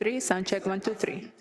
3, sound check 1, 2, 3.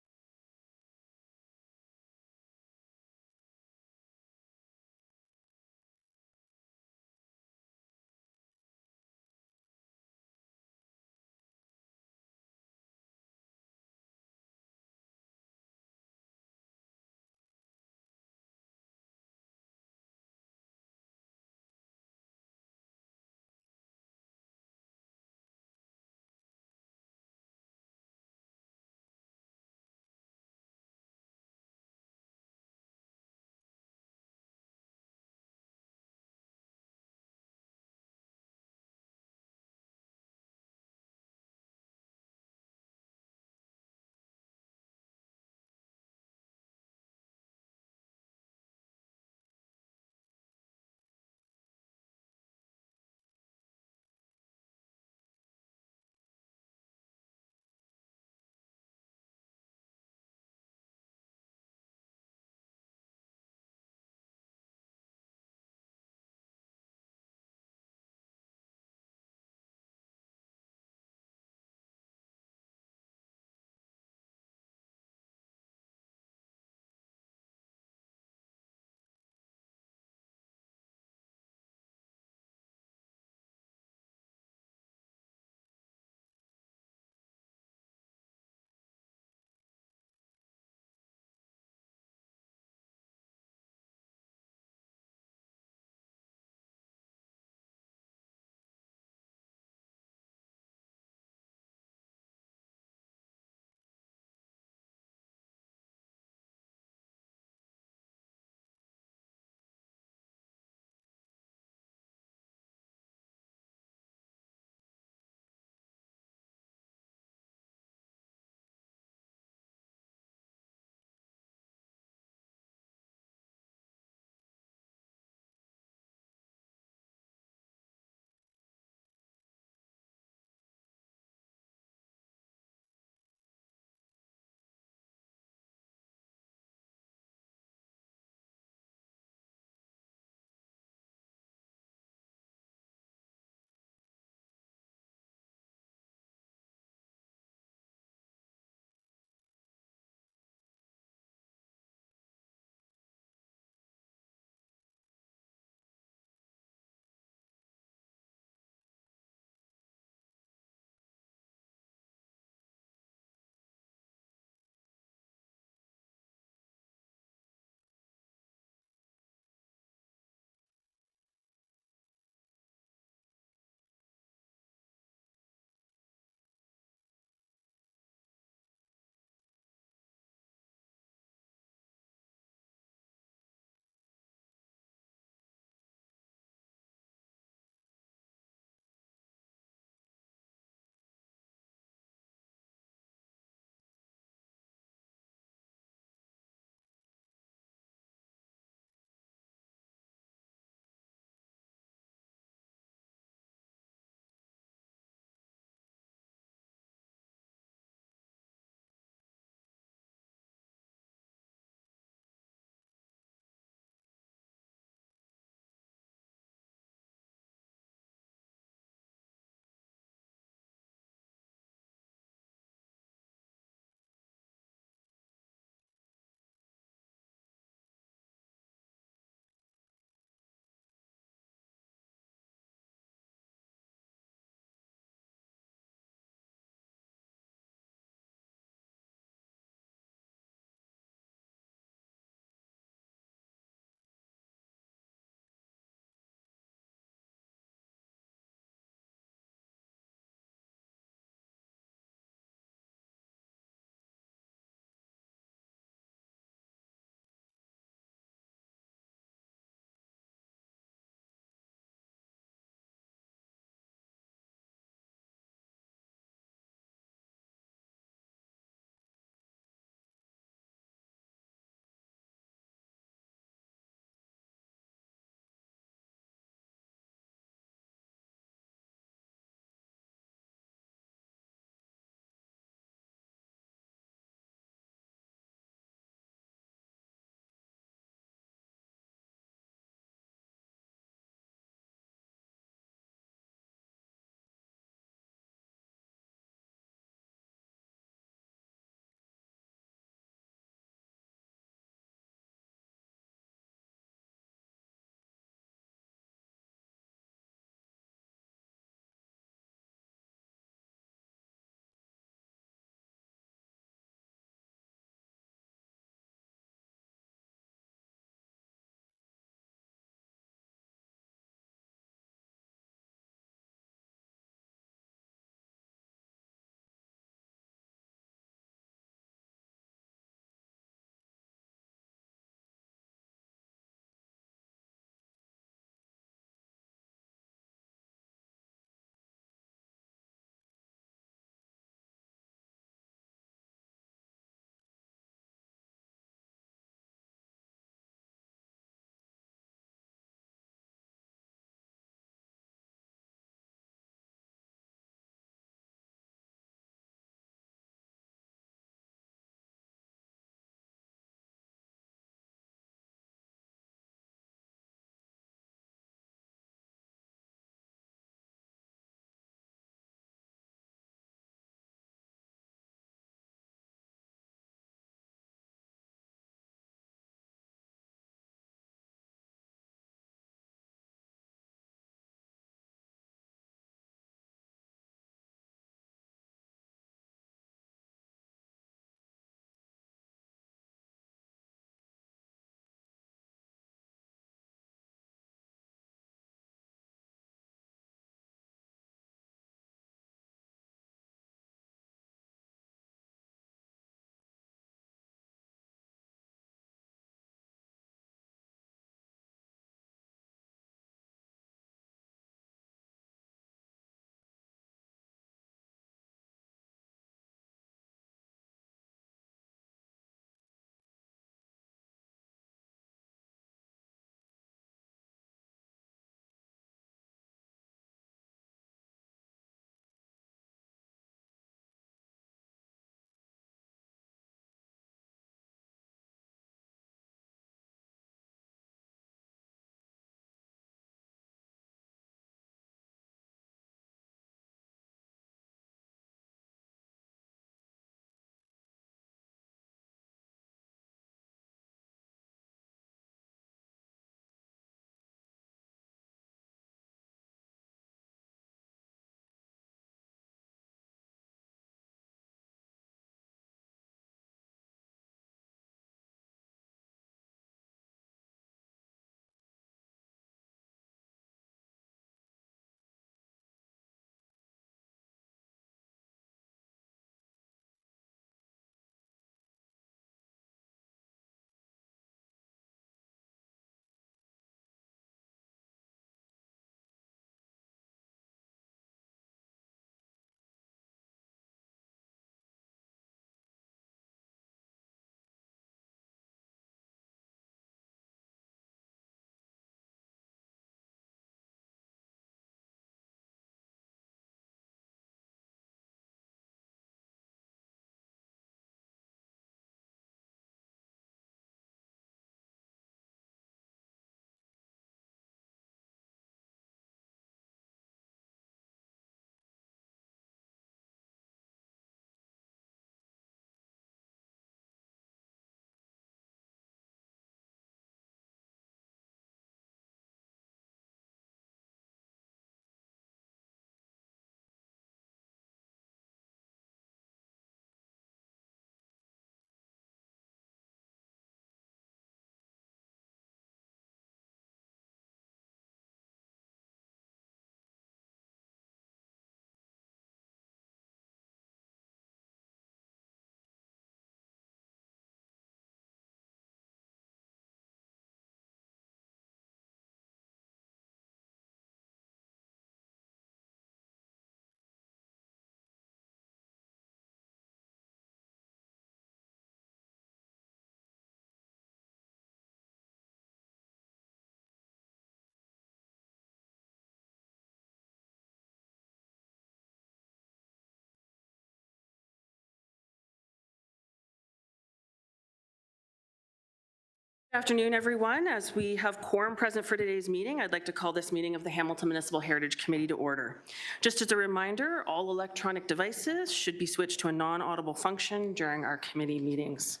Good afternoon, everyone. As we have quorum present for today's meeting, I'd like to call this meeting of the Hamilton Municipal Heritage Committee to order. Just as a reminder, all electronic devices should be switched to a non-audible function during our committee meetings.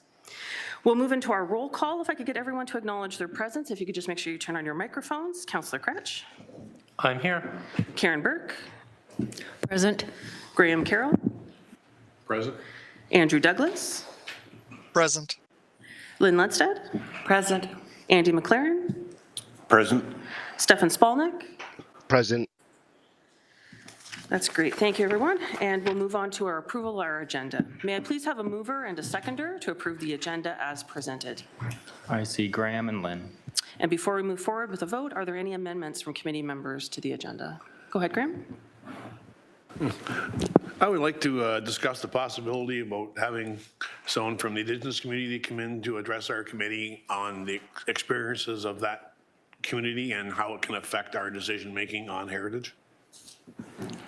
We'll move into our roll call. If I could get everyone to acknowledge their presence, if you could just make sure you turn on your microphones. Councillor Cratch. I'm here. Karen Burke. Present. Graham Carroll. Present. Andrew Douglas. Present. Lynn Ludstead. Present. Andy McLaren. Present. Stefan Spalnick. Present. That's great. Thank you, everyone. And we'll move on to our approval of our agenda. May I please have a mover and a seconder to approve the agenda as presented? I see Graham and Lynn. And before we move forward with a vote, are there any amendments from committee members to the agenda? Go ahead, Graham. I would like to discuss the possibility about having someone from the Indigenous community come in to address our committee on the experiences of that community and how it can affect our decision-making on heritage.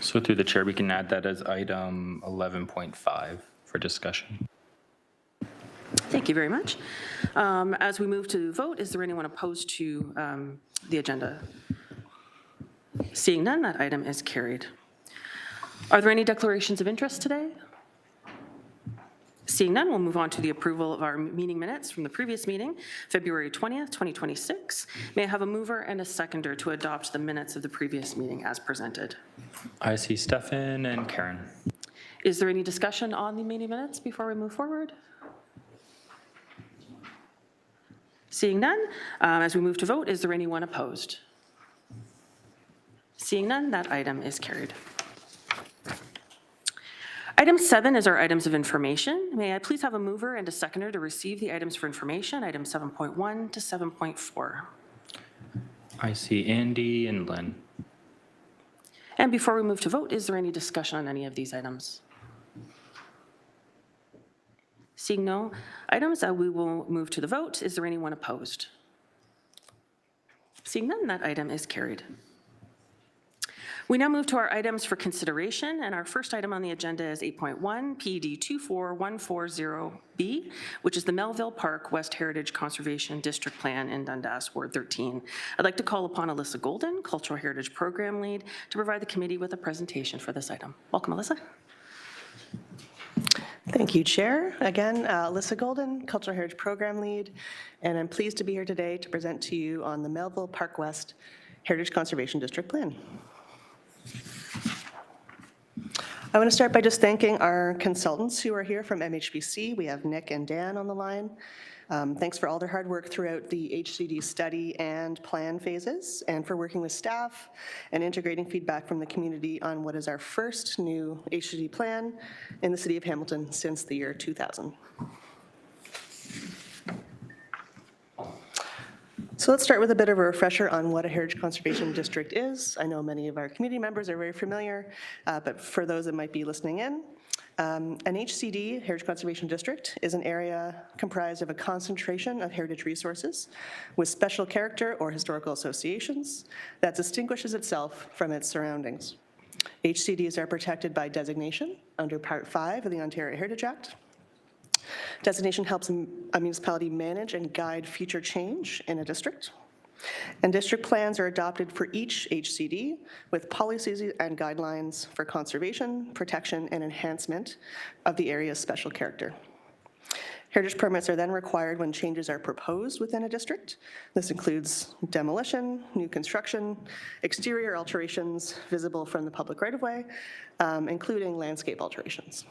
So through the chair, we can add that as item 11.5 for discussion. Thank you very much. As we move to vote, is there anyone opposed to the agenda? Seeing none, that item is carried. Are there any declarations of interest today? Seeing none, we'll move on to the approval of our meeting minutes from the previous meeting, February 20th, 2026. May I have a mover and a seconder to adopt the minutes of the previous meeting as presented? I see Stefan and Karen. Is there any discussion on the meeting minutes before we move forward? Seeing none, as we move to vote, is there anyone opposed? Seeing none, that item is carried. Item 7 is our items of information. May I please have a mover and a seconder to receive the items for information, items 7.1 to 7.4. I see Andy and Lynn. And before we move to vote, is there any discussion on any of these items? Seeing no items, we will move to the vote. Is there anyone opposed? Seeing none, that item is carried. We now move to our items for consideration, and our first item on the agenda is 8.1 PD 24140B, which is the Melville Park West Heritage Conservation District Plan in Dundas, Ward 13. I'd like to call upon Alyssa Golden, Cultural Heritage Program Lead, to provide the committee with a presentation for this item. Welcome, Alyssa. Thank you, Chair. Again, Alyssa Golden, Cultural Heritage Program Lead, and I'm pleased to be here today to present to you on the Melville Park West Heritage Conservation District Plan. I want to start by just thanking our consultants who are here from MHBC. We have Nick and Dan on the line. Thanks for all their hard work throughout the HCD study and plan phases, and for working with staff and integrating feedback from the community on what is our first new HCD plan in the City of Hamilton since the year 2000. So let's start with a bit of a refresher on what a Heritage Conservation District is. I know many of our community members are very familiar, but for those that might be listening in, an HCD, Heritage Conservation District, is an area comprised of a concentration of heritage resources with special character or historical associations that distinguishes itself from its surroundings. HCDs are protected by designation under Part 5 of the Ontario Heritage Act. Designation helps a municipality manage and guide future change in a district. And district plans are adopted for each HCD with policies and guidelines for conservation, protection, and enhancement of the area's special character. Heritage permits are then required when changes are proposed within a district. This includes demolition, new construction, exterior alterations visible from the public right-of-way, including landscape alterations.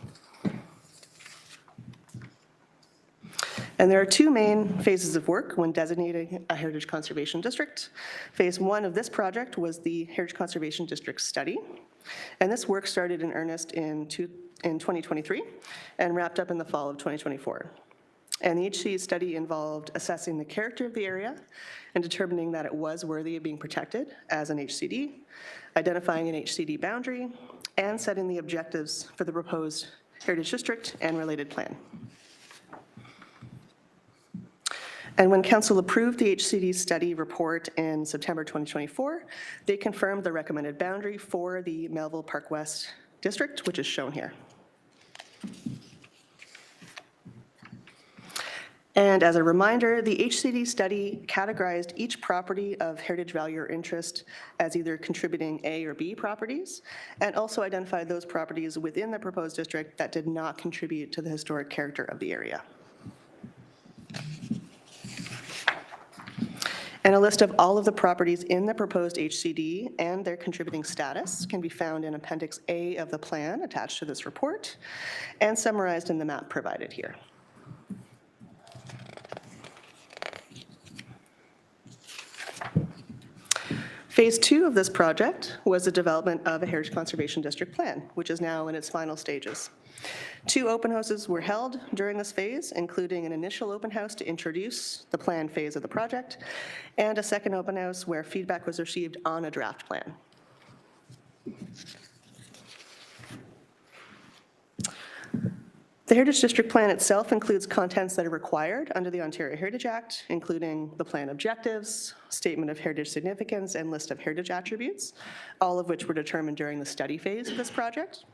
And there are two main phases of work when designating a Heritage Conservation District. Phase 1 of this project was the Heritage Conservation District study. And this work started in earnest in 2023 and wrapped up in the fall of 2024. And the HC study involved assessing the character of the area and determining that it was worthy of being protected as an HCD, identifying an HCD boundary, and setting the objectives for the proposed Heritage District and related plan. And when Council approved the HCD study report in September 2024, they confirmed the recommended boundary for the Melville Park West District, which is shown here. And as a reminder, the HCD study categorized each property of heritage value or interest as either contributing A or B properties, and also identified those properties within the proposed district that did not contribute to the historic character of the area. And a list of all of the properties in the proposed HCD and their contributing status can be found in Appendix A of the plan attached to this report and summarized in the map provided here. Phase 2 of this project was the development of a Heritage Conservation District plan, which is now in its final stages. 2 open houses were held during this phase, including an initial open house to introduce the plan phase of the project, and a second open house where feedback was received on a draft plan. The Heritage District Plan itself includes contents that are required under the Ontario Heritage Act, including the plan objectives, statement of heritage significance, and list of heritage attributes, all of which were determined during the study phase of this project.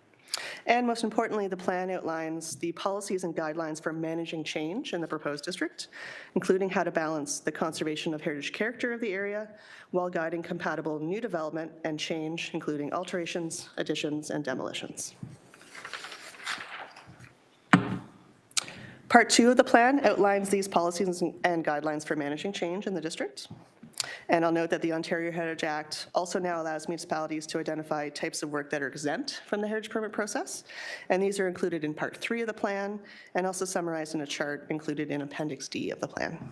And most importantly, the plan outlines the policies and guidelines for managing change in the proposed district, including how to balance the conservation of heritage character of the area while guiding compatible new development and change, including alterations, additions, and demolitions. Part 2 of the plan outlines these policies and guidelines for managing change in the district. And I'll note that the Ontario Heritage Act also now allows municipalities to identify types of work that are exempt from the heritage permit process. And these are included in Part 3 of the plan and also summarized in a chart included in Appendix D of the plan.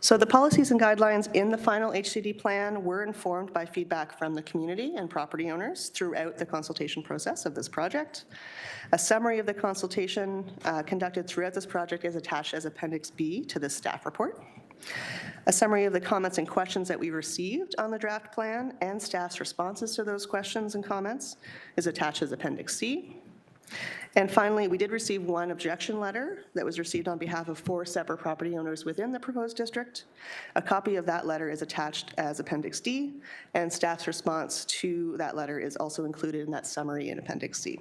So the policies and guidelines in the final HCD plan were informed by feedback from the community and property owners throughout the consultation process of this project. A summary of the consultation conducted throughout this project is attached as Appendix B to this staff report. A summary of the comments and questions that we received on the draft plan and staff's responses to those questions and comments is attached as Appendix C. And finally, we did receive one objection letter that was received on behalf of 4 separate property owners within the proposed district. A copy of that letter is attached as Appendix D, and staff's response to that letter is also included in that summary in Appendix C.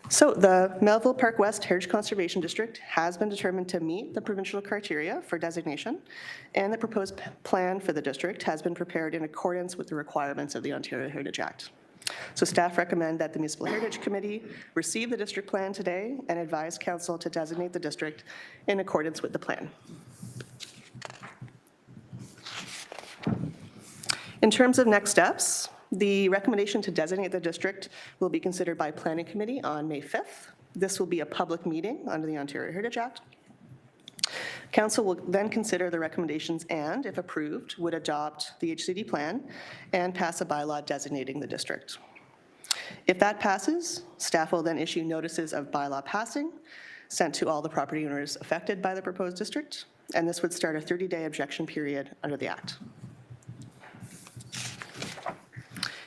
So the Melville Park West Heritage Conservation District has been determined to meet the provincial criteria for designation, and the proposed plan for the district has been prepared in accordance with the requirements of the Ontario Heritage Act. So staff recommend that the Municipal Heritage Committee receive the district plan today and advise council to designate the district in accordance with the plan. In terms of next steps, the recommendation to designate the district will be considered by Planning Committee on May 5th. This will be a public meeting under the Ontario Heritage Act. Council will then consider the recommendations and, if approved, would adopt the HCD plan and pass a bylaw designating the district. If that passes, staff will then issue notices of bylaw passing sent to all the property owners affected by the proposed district, and this would start a 30-day objection period under the Act.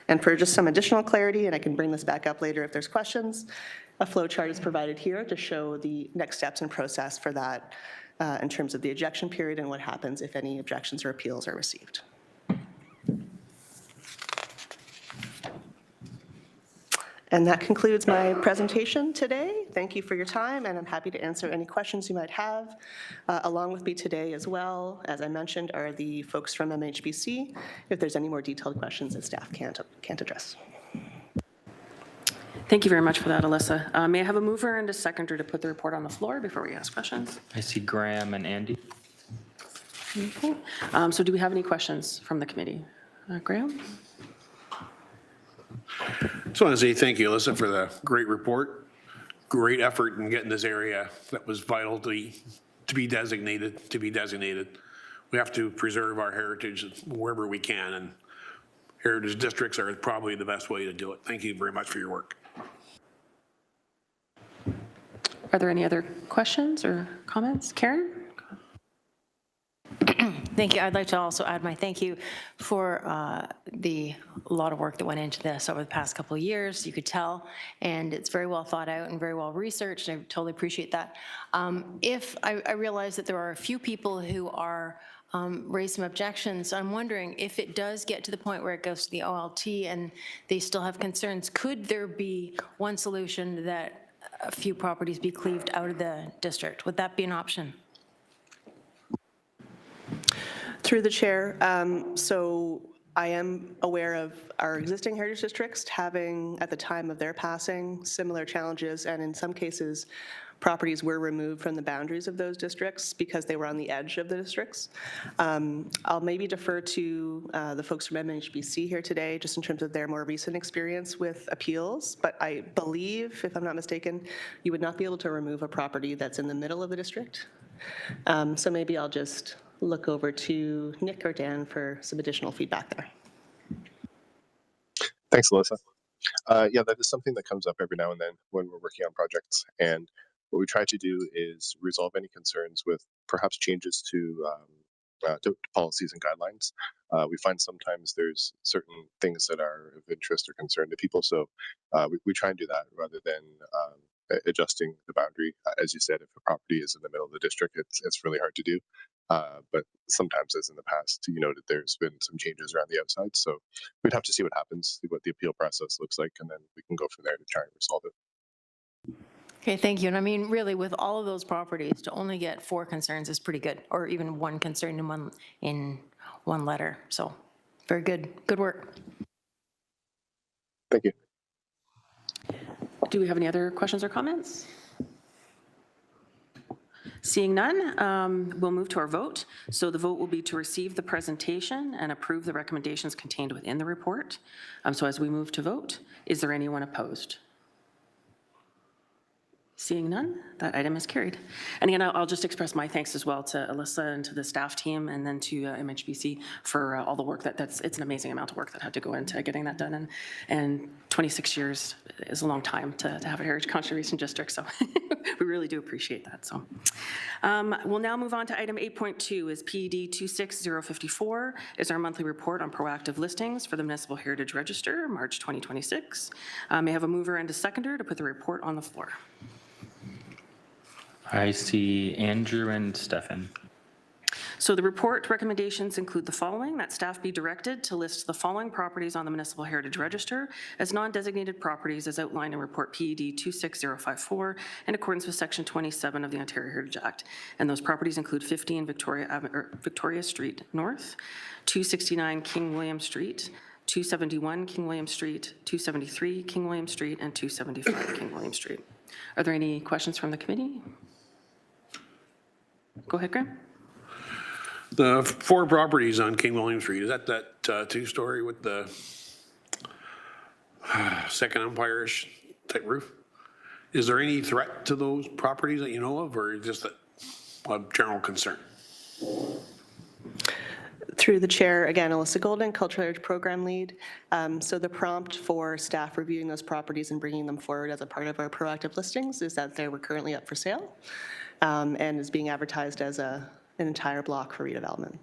And for just some additional clarity, and I can bring this back up later if there's questions, a flow chart is provided here to show the next steps and process for that in terms of the objection period and what happens if any objections or appeals are received. And that concludes my presentation today. Thank you for your time, and I'm happy to answer any questions you might have. Along with me today as well, as I mentioned, are the folks from MHBC, if there's any more detailed questions that staff can't address. Thank you very much for that, Alyssa. May I have a mover and a seconder to put the report on the floor before we ask questions? I see Graham and Andy. Okay. So do we have any questions from the committee? Graham? Just want to say thank you, Alyssa, for the great report. Great effort in getting this area that was vital to be designated. We have to preserve our heritage wherever we can, and heritage districts are probably the best way to do it. Thank you very much for your work. Are there any other questions or comments? Karen? Thank you. I'd like to also add my thank you for the lot of work that went into this over the past couple of years. You could tell, and it's very well thought out and very well researched. I totally appreciate that. I realize that there are a few people who are raised some objections. I'm wondering if it does get to the point where it goes to the OLT and they still have concerns, could there be one solution that a few properties be cleaved out of the district? Would that be an option? Through the chair, so I am aware of our existing heritage districts having, at the time of their passing, similar challenges, and in some cases, properties were removed from the boundaries of those districts because they were on the edge of the districts. I'll maybe defer to the folks from MHBC here today, just in terms of their more recent experience with appeals, but I believe, if I'm not mistaken, you would not be able to remove a property that's in the middle of the district. So maybe I'll just look over to Nick or Dan for some additional feedback there. Thanks, Alyssa. Yeah, that is something that comes up every now and then when we're working on projects. And what we try to do is resolve any concerns with perhaps changes to policies and guidelines. We find sometimes there's certain things that are of interest or concern to people. So we try and do that rather than adjusting the boundary. As you said, if a property is in the middle of the district, it's really hard to do. But sometimes, as in the past, you noted there's been some changes around the outside. So we'd have to see what happens, see what the appeal process looks like, and then we can go from there to try and resolve it. Okay, thank you. And I mean, really, with all of those properties, to only get 4 concerns is pretty good, or even 1 concern in one letter. So very good. Good work. Thank you. Do we have any other questions or comments? Seeing none, we'll move to our vote. So the vote will be to receive the presentation and approve the recommendations contained within the report. So as we move to vote, is there anyone opposed? Seeing none, that item is carried. And again, I'll just express my thanks as well to Alyssa and to the staff team and then to MHBC for all the work it's an amazing amount of work that had to go into getting that done. And 26 years is a long time to have a Heritage Conservation District, so we really do appreciate that. So we'll now move on to item 8.2 is PED 26054 is our monthly report on proactive listings for the Municipal Heritage Register, March 2026. May I have a mover and a seconder to put the report on the floor? I see Andrew and Stefan. So the report recommendations include the following: that staff be directed to list the following properties on the Municipal Heritage Register as non-designated properties as outlined in Report PED 26054 in accordance with Section 27 of the Ontario Heritage Act. And those properties include 15 Victoria Street North, 269 King William Street, 271 King William Street, 273 King William Street, and 275 King William Street. Are there any questions from the committee? Go ahead, Graham. The 4 properties on King William Street, is that 2-story with the second umpire-ish type roof? Is there any threat to those properties that you know of, or just a general concern? Through the chair, again, Alyssa Golden, Cultural Heritage Program Lead. So the prompt for staff reviewing those properties and bringing them forward as a part of our proactive listings is that they were currently up for sale and is being advertised as an entire block for redevelopment.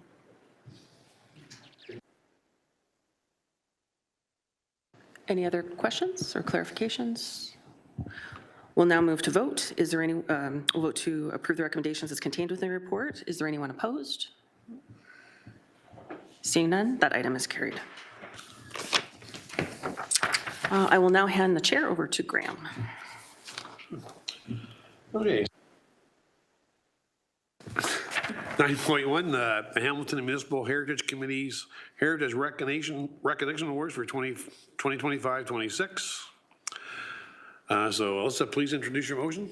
Any other questions or clarifications? We'll now move to vote. Is there any, we'll vote to approve the recommendations as contained within the report. Is there anyone opposed? Seeing none, that item is carried. I will now hand the chair over to Graham. Okay. 9.1, the Hamilton Municipal Heritage Committee's Heritage Recognition Awards for 2025-26. So Alyssa, please introduce your motion.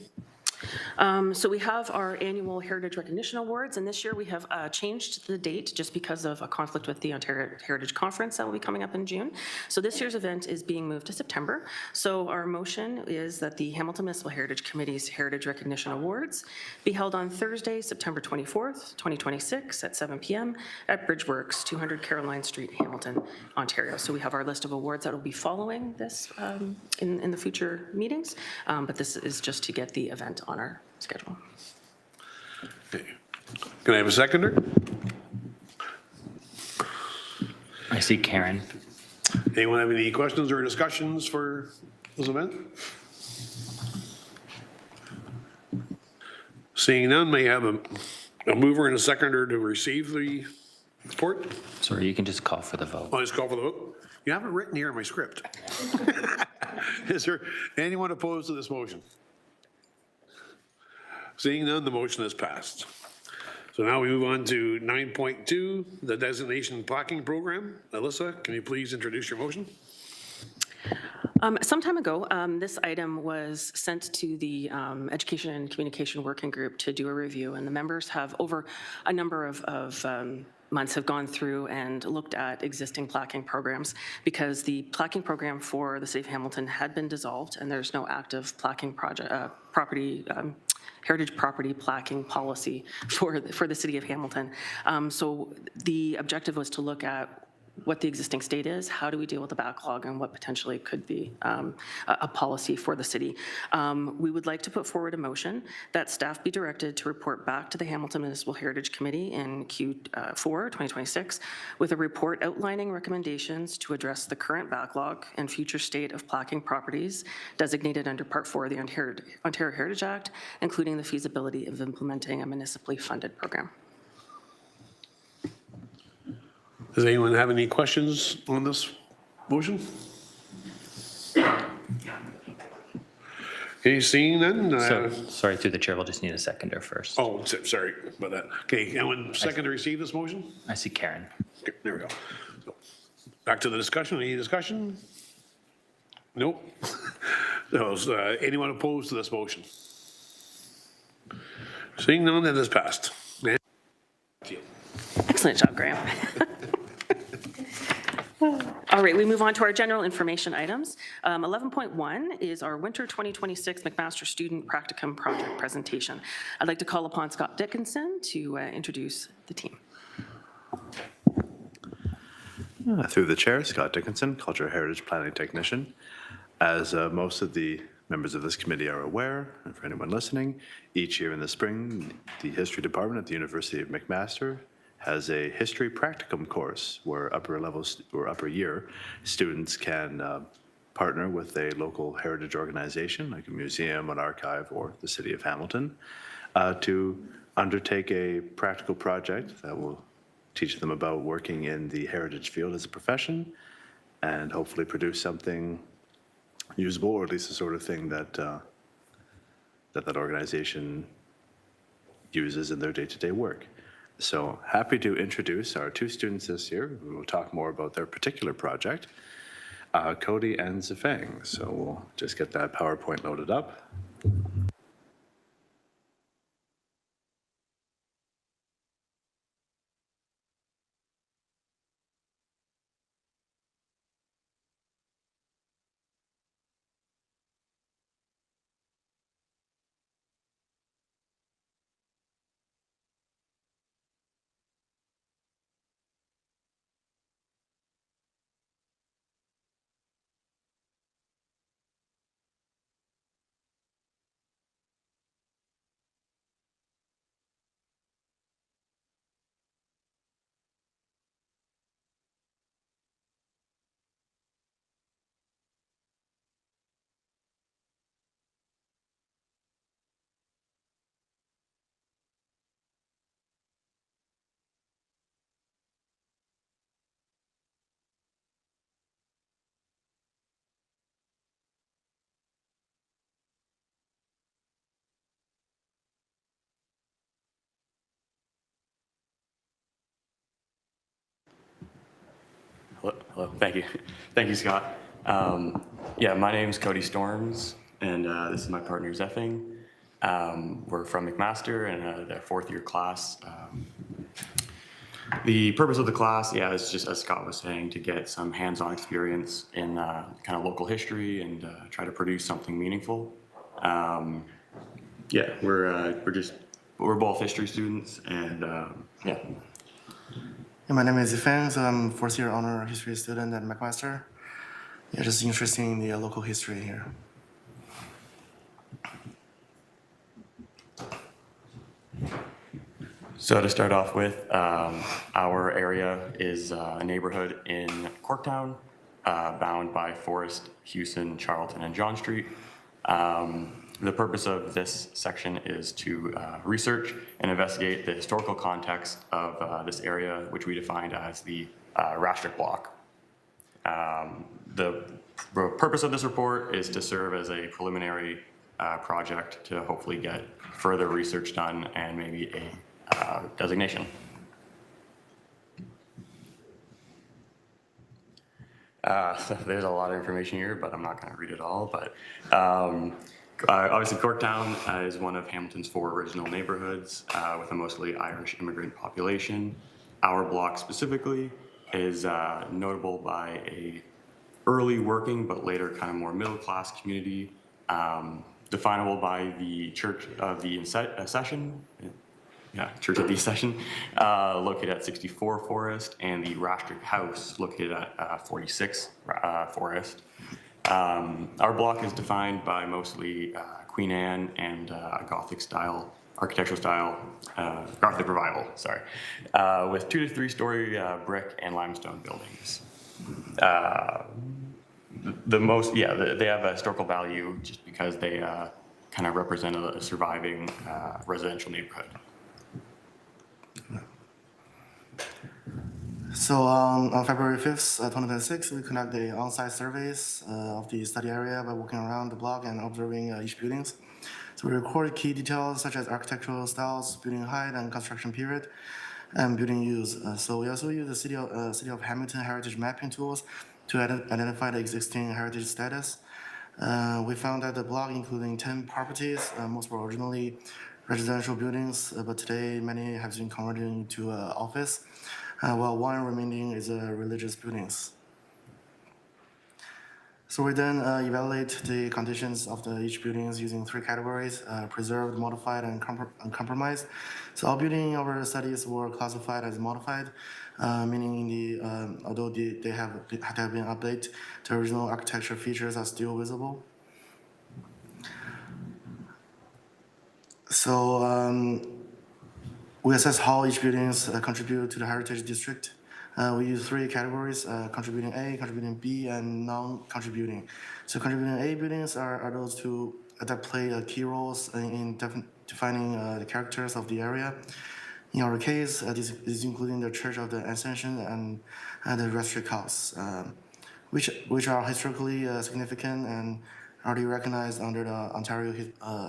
So we have our annual Heritage Recognition Awards, and this year we have changed the date just because of a conflict with the Ontario Heritage Conference that will be coming up in June. So this year's event is being moved to September. So our motion is that the Hamilton Municipal Heritage Committee's Heritage Recognition Awards be held on Thursday, September 24th, 2026 at 7 p.m. at Bridgeworks, 200 Caroline Street, Hamilton, Ontario. So we have our list of awards that will be following this in the future meetings, but this is just to get the event on our schedule. Okay. Can I have a seconder? I see Karen. Anyone have any questions or discussions for this event? Seeing none, may I have a A mover and a seconder to receive the report. Sorry, you can just call for the vote. I'll just call for the vote. You have it written here in my script. Is there anyone opposed to this motion? Seeing none, the motion is passed. So now we move on to 9.2, the designation plaquing program. Alyssa, can you please introduce your motion? Some time ago, this item was sent to the Education and Communication Working Group to do a review, and the members have, over a number of months, have gone through and looked at existing plaquing programs, because the plaquing program for the City of Hamilton had been dissolved, and there's no active plaquing heritage property plaquing policy for the City of Hamilton. So the objective was to look at what the existing state is, how do we deal with the backlog, and what potentially could be a policy for the city. We would like to put forward a motion that staff be directed to report back to the Hamilton Municipal Heritage Committee in Q4 2026 with a report outlining recommendations to address the current backlog and future state of plaquing properties designated under Part 4 of the Ontario Heritage Act, including the feasibility of implementing a municipally funded program. Does anyone have any questions on this motion? Okay, seeing none. So, sorry, through the chair, we'll just need a seconder first. Oh, sorry about that. Okay, anyone second to receive this motion? I see Karen. Okay, there we go. So, back to the discussion. Any discussion? Nope. So, is anyone opposed to this motion? Seeing none, that is passed. Excellent job, Graham. All right, we move on to our general information items. 11.1 is our Winter 2026 McMaster Student Practicum Project presentation. I'd like to call upon Scott Dickinson to introduce the team. Through the chair, Scott Dickinson, Cultural Heritage Planning Technician. As most of the members of this committee are aware, and for anyone listening, each year in the spring, the History Department at the University of McMaster has a history practicum course where upper year students can partner with a local heritage organization like a museum, an archive, or the City of Hamilton to undertake a practical project that will teach them about working in the heritage field as a profession and hopefully produce something usable, or at least the sort of thing that that organization uses in their day-to-day work. So happy to introduce our two students this year who will talk more about their particular project, Cody and Zifeng. So we'll just get that PowerPoint loaded up. Hello. Thank you. Thank you, Scott. Yeah, my name is Cody Storms, and this is my partner, Zeffing. We're from McMaster and their fourth year class. The purpose of the class, yeah, is just, as Scott was saying, to get some hands-on experience in kind of local history and try to produce something meaningful. Yeah, we're both history students, and yeah. My name is Zifeng, so I'm fourth year honor history student at McMaster. Yeah, just interested in the local history here. So to start off with, our area is a neighborhood in Corktown, bound by Forest, Houston, Charlton, and John Street. The purpose of this section is to research and investigate the historical context of this area, which we defined as the Rastrick block. The purpose of this report is to serve as a preliminary project to hopefully get further research done and maybe a designation. So there's a lot of information here, but I'm not going to read it all. But obviously, Corktown is one of Hamilton's 4 original neighborhoods with a mostly Irish immigrant population. Our block specifically is notable by a early working but later kind of more middle-class community, definable by the Church of the Accession, Church of the Accession, located at 64 Forest, and the Rastrick House, located at 46 Forest. Our block is defined by mostly Queen Anne and Gothic style, architectural style, Gothic revival, sorry, with 2 to 3 story brick and limestone buildings. They have a historical value just because they kind of represent a surviving residential neighborhood. So on February 5th, 2026, we conducted on-site surveys of the study area by walking around the block and observing each buildings. So we recorded key details such as architectural styles, building height and construction period, and building use. So we also use the City of Hamilton heritage mapping tools to identify the existing heritage status. We found that the block, including 10 properties, most were originally residential buildings, but today many have been converted into office, while 1 remaining is religious buildings. So we then evaluate the conditions of each buildings using 3 categories: preserved, modified, and compromised. So all buildings in our studies were classified as modified, meaning although they have been updated, the original architecture features are still visible. So we assess how each buildings contribute to the heritage district. We use 3 categories: contributing A, contributing B, and non-contributing. So contributing A buildings are those that play key roles in defining the characters of the area. In our case, this is including the Church of the Ascension and the Rastrick House, which are historically significant and already recognized under the Ontario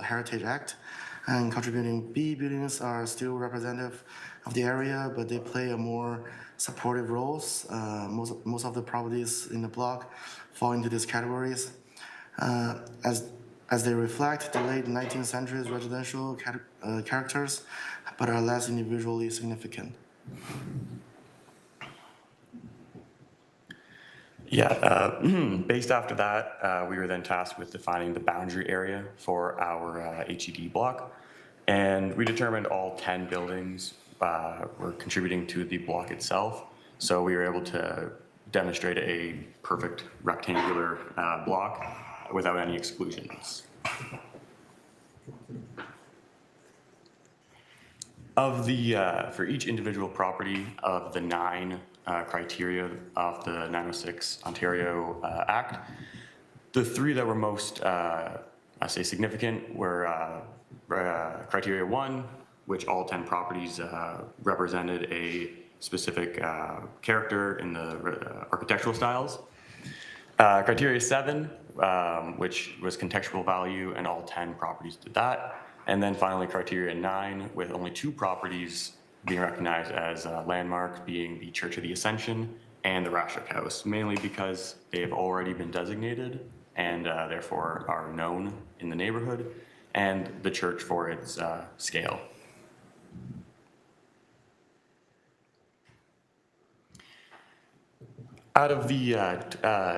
Heritage Act. And contributing B buildings are still representative of the area, but they play a more supportive roles. Most of the properties in the block fall into these categories, as they reflect the late 19th century's residential characters, but are less individually significant. Based after that, we were then tasked with defining the boundary area for our HED block, and we determined all 10 buildings were contributing to the block itself. So we were able to demonstrate a perfect rectangular block without any exclusions. For each individual property of the 9 criteria of the 906 Ontario Act, the 3 that were most, significant were criteria 1, which all 10 properties represented a specific character in the architectural styles. Criteria 7, which was contextual value, and all 10 properties did that. And then finally, criteria 9, with only 2 properties being recognized as landmarks, being the Church of the Ascension and the Rastrick House, mainly because they have already been designated and therefore are known in the neighborhood, and the church for its scale. Out of the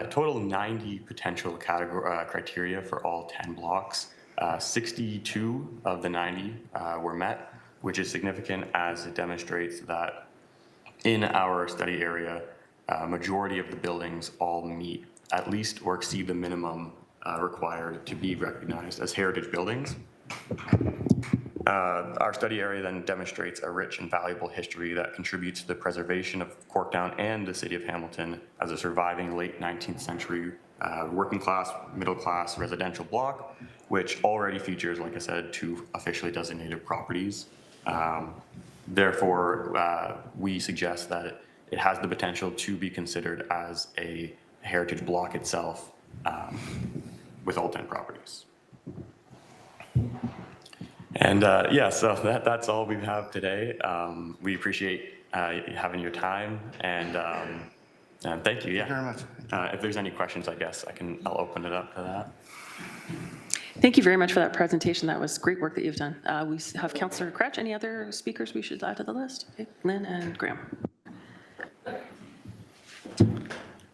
total 90 potential criteria for all 10 blocks, 62 of the 90 were met, which is significant as it demonstrates that in our study area, majority of the buildings all meet at least or exceed the minimum required to be recognized as heritage buildings. Our study area then demonstrates a rich and valuable history that contributes to the preservation of Corktown and the city of Hamilton as a surviving late 19th century working class, middle class residential block, which already features, like I said, 2 officially designated properties. Therefore, we suggest that it has the potential to be considered as a heritage block itself with all 10 properties. And yeah, so that's all we have today. We appreciate having your time, and thank you. Yeah. Thank you very much. If there's any questions, I guess I'll open it up to that. Thank you very much for that presentation. That was great work that you've done. We have Councillor Cratch. Any other speakers we should add to the list? Okay. Lynn and Graham.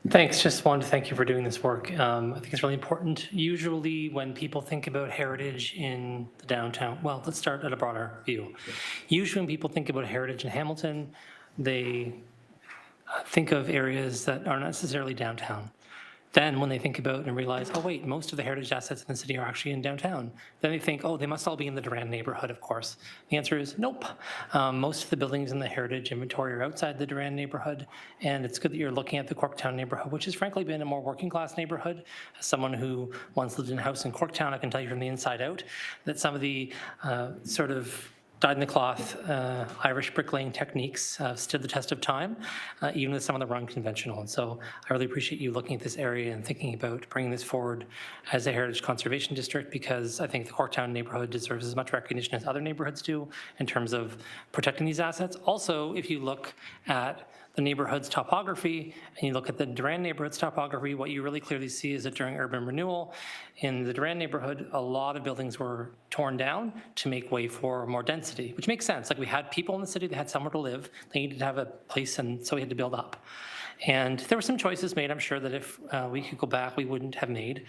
Thanks. Just wanted to thank you for doing this work. I think it's really important. Usually when people think about heritage in the downtown, well, let's start at a broader view. Usually when people think about heritage in Hamilton, they think of areas that aren't necessarily downtown. Then when they think about and realize, oh wait, most of the heritage assets in the city are actually in downtown, then they think, oh, they must all be in the Durand neighborhood, of course. The answer is nope. Most of the buildings in the heritage inventory are outside the Durand neighborhood, and it's good that you're looking at the Corktown neighborhood, which has frankly been a more working class neighborhood. As someone who once lived in a house in Corktown, I can tell you from the inside out that some of the sort of dyed-in-the-cloth Irish bricklaying techniques stood the test of time, even with some of them unconventional. And so I really appreciate you looking at this area and thinking about bringing this forward as a heritage conservation district, because I think the Corktown neighborhood deserves as much recognition as other neighborhoods do in terms of protecting these assets. Also, if you look at the neighborhood's topography and you look at the Durand neighborhood's topography, what you really clearly see is that during urban renewal in the Durand neighborhood, a lot of buildings were torn down to make way for more density, which makes sense. Like, we had people in the city, they had somewhere to live, they needed to have a place, and so we had to build up. And there were some choices made, I'm sure, that if we could go back, we wouldn't have made.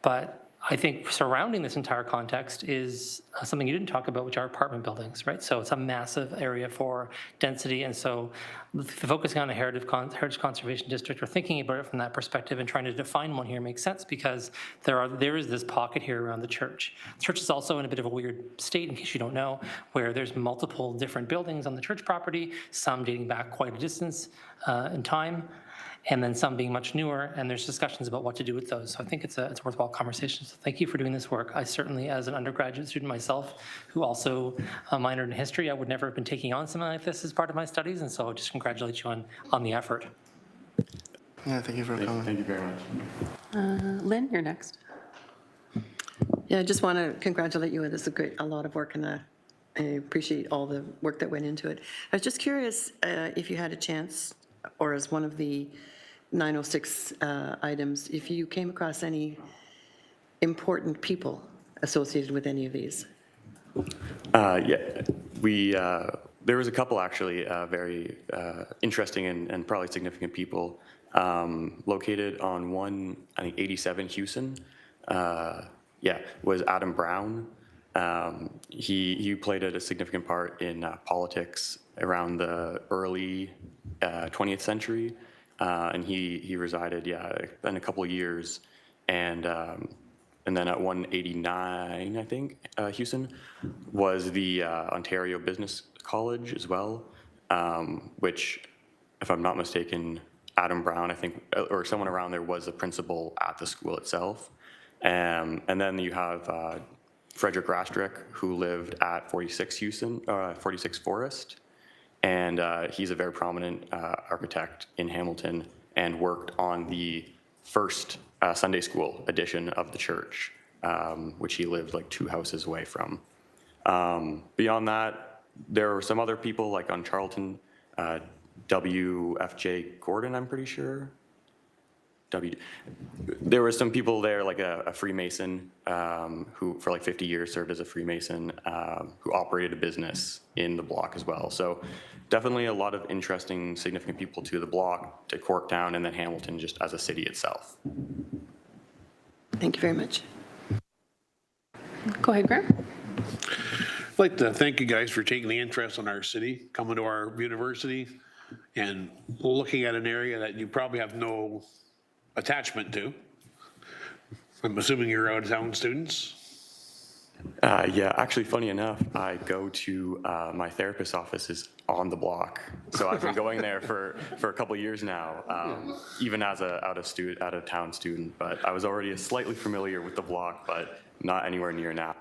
But I think surrounding this entire context is something you didn't talk about, which are apartment buildings, right? So it's a massive area for density. And so focusing on a heritage conservation district, or thinking about it from that perspective and trying to define one here makes sense, because there is this pocket here around the church. The church is also in a bit of a weird state, in case you don't know, where there's multiple different buildings on the church property, some dating back quite a distance in time, and then some being much newer, and there's discussions about what to do with those. So I think it's a worthwhile conversation. So thank you for doing this work. I certainly, as an undergraduate student myself, who also minored in history, I would never have been taking on something like this as part of my studies, and so I just congratulate you on the effort. Yeah, thank you for coming. Thank you very much. Lynn, you're next. Yeah, I just want to congratulate you. This is a lot of work, and I appreciate all the work that went into it. I was just curious if you had a chance, or as one of the 906 items, if you came across any important people associated with any of these. Yeah, there was a couple actually very interesting and probably significant people located on 87 Houston. Yeah, was Adam Brown. He played a significant part in politics around the early 20th century. And he resided, in a couple of years, and then at 189, I think, Houston, was the Ontario Business College as well, which, if I'm not mistaken, Adam Brown, I think, or someone around there, was the principal at the school itself. And then you have Frederick Rastrick, who lived at 46 Forest. And he's a very prominent architect in Hamilton, and worked on the first Sunday school edition of the church, which he lived like 2 houses away from. Beyond that, there were some other people, like on Charlton, W.F.J. Gordon, I'm pretty sure. There were some people there, like a Freemason, who for like 50 years served as a Freemason, who operated a business in the block as well. So definitely a lot of interesting, significant people to the block, to Corktown, and then Hamilton just as a city itself. Thank you very much. Go ahead, Graham. I'd like to thank you guys for taking the interest in our city, coming to our university, and looking at an area that you probably have no attachment to. I'm assuming you're out-of-town students. Yeah, actually, funny enough, I go to my therapist's office is on the block, so I've been going there for a couple of years now, even as a out of town student. But I was already slightly familiar with the block, but not anywhere near now.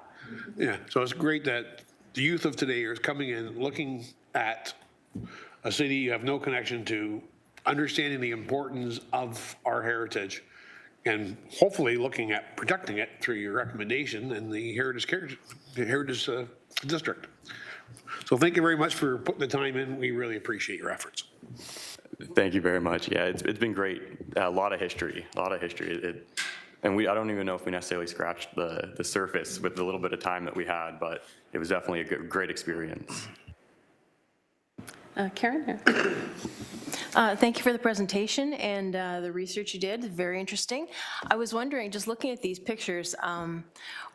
Yeah, so it's great that the youth of today are coming in, looking at a city you have no connection to, understanding the importance of our heritage, and hopefully looking at protecting it through your recommendation in the Heritage District. So thank you very much for putting the time in. We really appreciate your efforts. Thank you very much. Yeah, it's been great. A lot of history, and I don't even know if we necessarily scratched the surface with the little bit of time that we had, but it was definitely a great experience. Karen? Thank you for the presentation and the research you did. Very interesting. I was wondering, just looking at these pictures,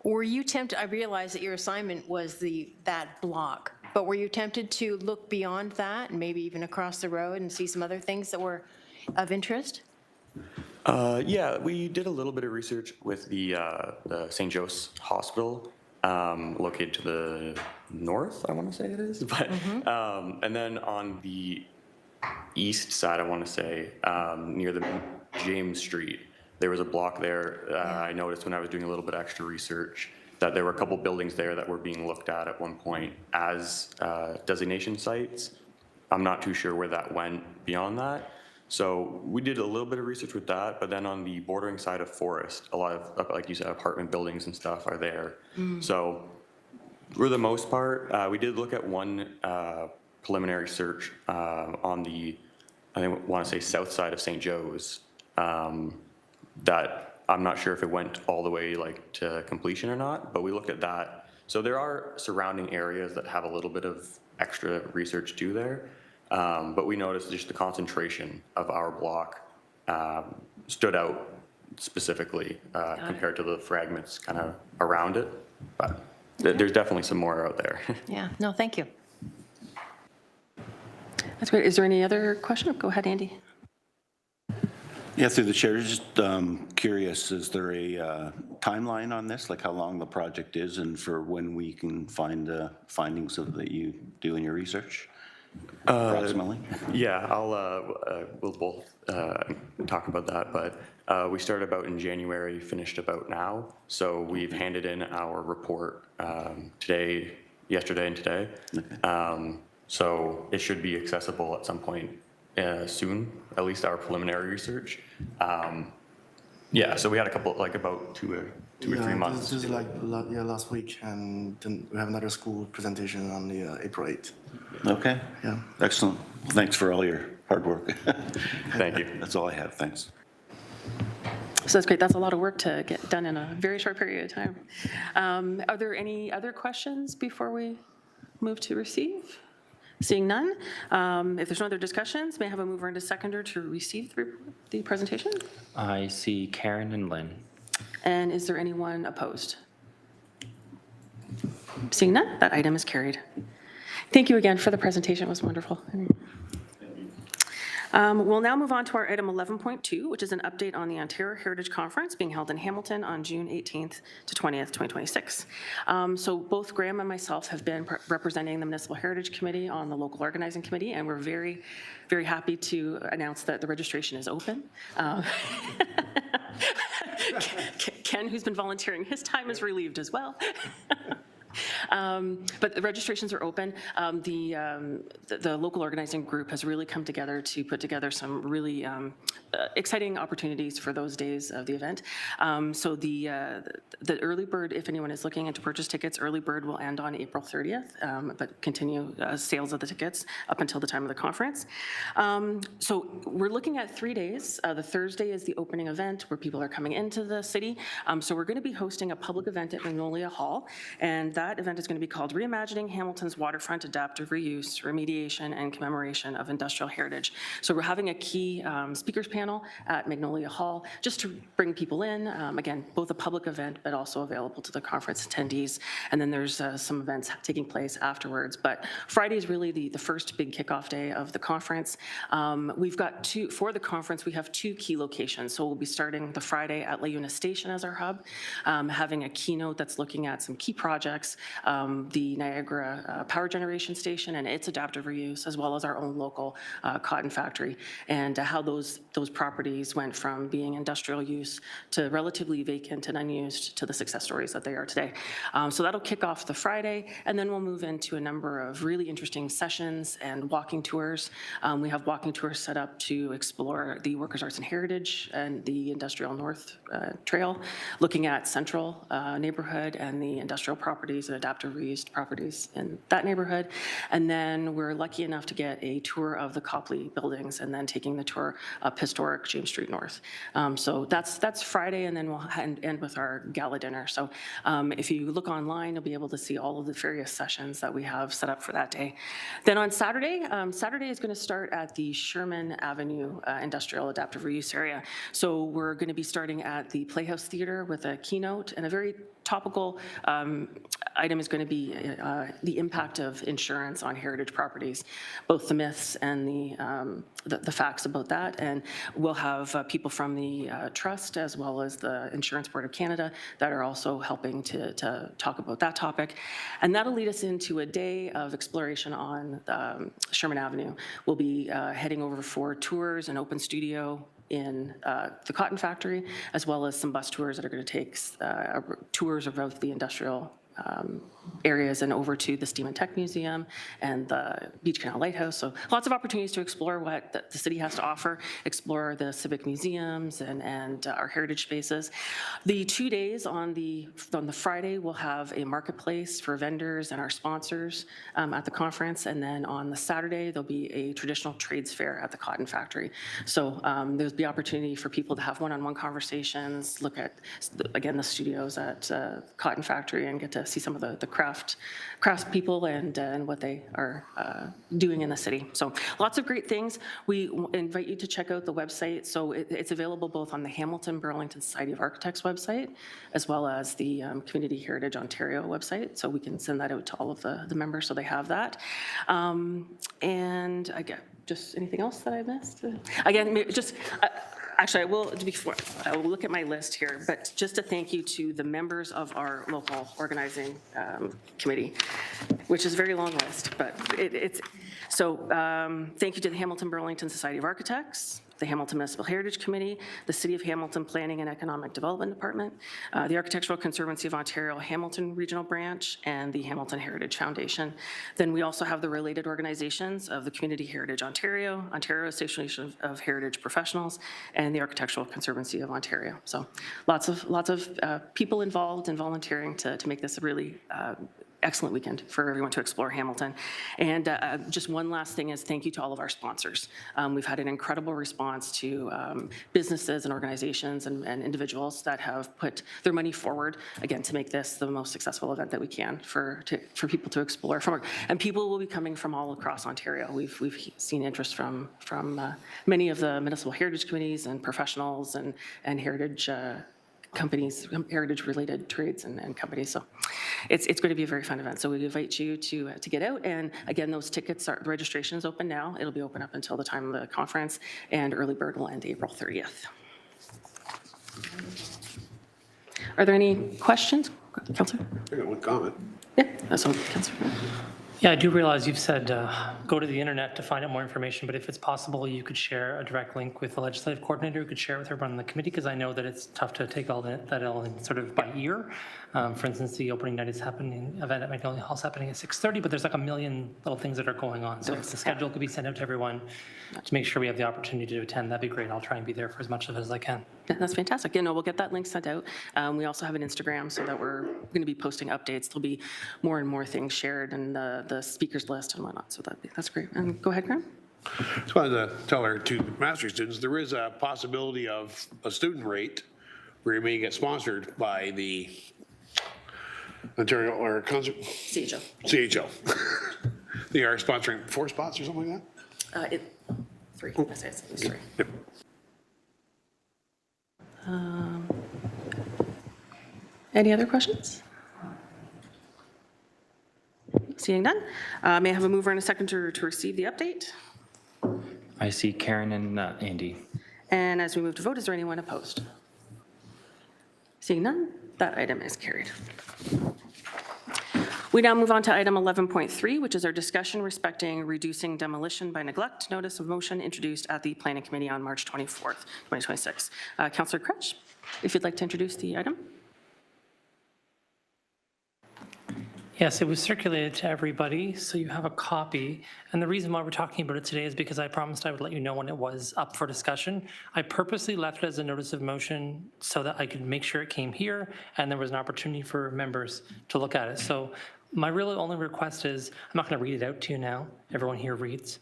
were you tempted? I realized that your assignment was that block, but were you tempted to look beyond that and maybe even across the road and see some other things that were of interest? Yeah, we did a little bit of research with the St. Joe's Hospital, located to the north, I want to say it is. But and then on the east side, I want to say, near the James Street, there was a block there. I noticed when I was doing a little bit of extra research that there were a couple buildings there that were being looked at one point as designation sites. I'm not too sure where that went beyond that. So we did a little bit of research with that, but then on the bordering side of forest, a lot of, like you said, apartment buildings and stuff are there. So for the most part, we did look at one preliminary search on the, I want to say, south side of St. Joe's, that I'm not sure if it went all the way like to completion or not, but we looked at that. So there are surrounding areas that have a little bit of extra research due there. But we noticed just the concentration of our block stood out specifically compared to the fragments kind of around it. But there's definitely some more out there. Yeah, no, thank you. That's great. Is there any other question? Go ahead, Andy. Yeah, through the chair, just curious, is there a timeline on this, like how long the project is and for when we can find the findings that you do in your research? Approximately? Yeah, we'll both talk about that, but we started about in January, finished about now. So we've handed in our report yesterday and today. Okay. So it should be accessible at some point soon, at least our preliminary research. Yeah, so we had a couple, like about two or 3 months. This is like last week, and then we have another school presentation on the April 8th. Okay. Yeah. Excellent. Thanks for all your hard work. Thank you. That's all I have. Thanks. So that's great. That's a lot of work to get done in a very short period of time. Are there any other questions before we move to receive? Seeing none, if there's no other discussions, may I have a mover and a seconder to receive the presentation? I see Karen and Lynn. And is there anyone opposed? Seeing none, that item is carried. Thank you again for the presentation. It was wonderful. We'll now move on to our item 11.2, which is an update on the Ontario Heritage Conference being held in Hamilton on June 18th to 20th, 2026. So both Graham and myself have been representing the Municipal Heritage Committee on the local organizing committee, and we're very, very happy to announce that the registration is open. Ken, who's been volunteering his time, is relieved as well. But the registrations are open. The local organizing group has really come together to put together some really exciting opportunities for those days of the event. So the early bird, if anyone is looking to purchase tickets, early bird will end on April 30th, but continue sales of the tickets up until the time of the conference. So we're looking at 3 days. The Thursday is the opening event where people are coming into the city. So we're going to be hosting a public event at Magnolia Hall, and that event is going to be called Reimagining Hamilton's Waterfront Adaptive Reuse, Remediation, and Commemoration of Industrial Heritage. So we're having a key speakers panel at Magnolia Hall just to bring people in. Again, both a public event, but but also available to the conference attendees. And then there's some events taking place afterwards. But Friday is really the first big kickoff day of the conference. We've got for the conference, we have 2 key locations. So we'll be starting the Friday at La Una Station as our hub, having a keynote that's looking at some key projects, the Niagara Power Generation Station and its adaptive reuse, as well as our own local cotton factory, and how those properties went from being industrial use to relatively vacant and unused to the success stories that they are today. So that'll kick off the Friday, and then we'll move into a number of really interesting sessions and walking tours. We have walking tours set up to explore the Workers' Arts and Heritage and the Industrial North Trail, looking at Central neighborhood and the industrial properties and adaptive reused properties in that neighborhood. And then we're lucky enough to get a tour of the Copley buildings and then taking the tour up historic James Street North. So that's Friday, and then we'll end with our gala dinner. So if you look online, you'll be able to see all of the various sessions that we have set up for that day. Then on Saturday, Saturday is going to start at the Sherman Avenue Industrial Adaptive Reuse area. So we're going to be starting at the Playhouse Theater with a keynote, and a very topical item is going to be the impact of insurance on heritage properties, both the myths and the facts about that. And we'll have people from the Trust as well as the Insurance Board of Canada that are also helping to talk about that topic. And that'll lead us into a day of exploration on Sherman Avenue. We'll be heading over for tours and open studio in the cotton factory, as well as some bus tours that are going to take tours of the industrial areas and over to the Steam and Tech Museum and the Beach Canal Lighthouse. So lots of opportunities to explore what the city has to offer, explore the civic museums and our heritage spaces. The 2 days on the Friday, we'll have a marketplace for vendors and our sponsors at the conference. And then on the Saturday, there'll be a traditional trades fair at the cotton factory. So there's the opportunity for people to have one-on-one conversations, look at, again, the studios at cotton factory and get to see some of the crafts people and what they are doing in the city. So lots of great things. We invite you to check out the website. So it's available both on the Hamilton Burlington Society of Architects website, as well as the Community Heritage Ontario website. So we can send that out to all of the members so they have that. And again, just anything else that I missed? Again, just... Actually, I will look at my list here, but just a thank you to the members of our local organizing committee, which is a very long list, but thank you to the Hamilton Burlington Society of Architects, the Hamilton Municipal Heritage Committee, the City of Hamilton Planning and Economic Development Department, the Architectural Conservancy of Ontario Hamilton Regional Branch, and the Hamilton Heritage Foundation. Then we also have the related organizations of the Community Heritage Ontario, Ontario Association of Heritage Professionals, and the Architectural Conservancy of Ontario. So lots of people involved and volunteering to make this a really excellent weekend for everyone to explore Hamilton. And just one last thing is thank you to all of our sponsors. We've had an incredible response to businesses and organizations and individuals that have put their money forward, again, to make this the most successful event that we can for people to explore. And people will be coming from all across Ontario. We've seen interest from many of the municipal heritage committees and professionals and heritage companies, heritage-related trades and companies. So it's going to be a very fun event. So we invite you to get out. And again, those tickets the registration is open now. It'll be open up until the time of the conference, and early bird will end April 30th. Are there any questions, Councillor? I got one comment. Yeah, that's all, Councillor. Yeah, I do realize you've said go to the internet to find out more information, but if it's possible, you could share a direct link with the legislative coordinator who could share it with everyone on the committee, because I know that it's tough to take all that all in sort of by ear. For instance, the opening night event at Magnolia Hall is happening at 6:30, but there's like a million little things that are going on. So if the schedule could be sent out to everyone to make sure we have the opportunity to attend, that'd be great. I'll try and be there for as much of it as I can. Yeah, that's fantastic. Yeah, no, we'll get that link sent out. We also have an Instagram so that we're going to be posting updates. There'll be more and more things shared and the speakers list and whatnot. So that's great. And go ahead, Graham. Just wanted to tell our two master's students, there is a possibility of a student rate where you may get sponsored by the Ontario or CHO. They are sponsoring 4 spots or something like that? 3. I say it's 3. Yep. Any other questions? Seeing none, may I have a mover and a seconder to receive the update? I see Karen and Andy. And as we move to vote, is there anyone opposed? Seeing none, that item is carried. We now move on to item 11.3, which is our discussion respecting reducing demolition by neglect. Notice of motion introduced at the Planning Committee on March 24th, 2026. Councillor Crouch, if you'd like to introduce the item. Yes, it was circulated to everybody, so you have a copy. And the reason why we're talking about it today is because I promised I would let you know when it was up for discussion. I purposely left it as a notice of motion so that I could make sure it came here and there was an opportunity for members to look at it. So my really only request is, I'm not going to read it out to you now. Everyone here reads.